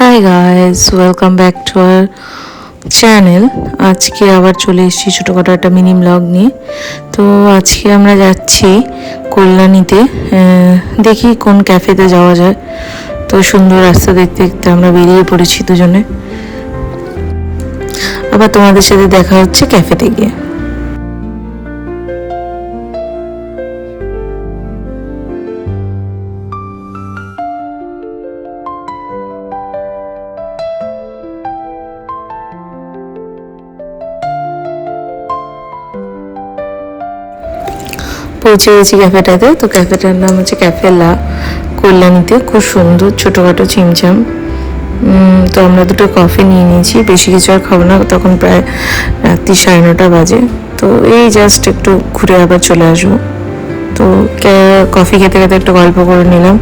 Hi guys, welcome back to our channel. আজকে আবার চলে এসেছি ছোটোখাটো একটা মিনি ব্লগ নিয়ে। তো আজকে আমরা যাচ্ছি কল্যাণীতে, দেখি কোন ক্যাফেতে যাওয়া যায়। তো সুন্দর রাস্তা দেখতে দেখতে আমরা বেরিয়ে পড়েছি দুজনে। আবার তোমাদের সাথে দেখা হচ্ছে ক্যাফেতে গিয়ে। পৌঁছে গেছি ক্যাফেটাতে। তো ক্যাফেটার নাম হচ্ছে ক্যাফে লা, কল্যাণীতে। খুব সুন্দর, ছোটোখাটো চিমচাম। তো আমরা দুটো কফি নিয়ে নিয়েছি, বেশি কিছু আর খাবো না, তখন প্রায় রাত্রি 9:30 বাজে। তো এই জাস্ট একটু ঘুরে আবার চলে আসবো। তো কফি খেতে খেতে একটু গল্প করে নিলাম।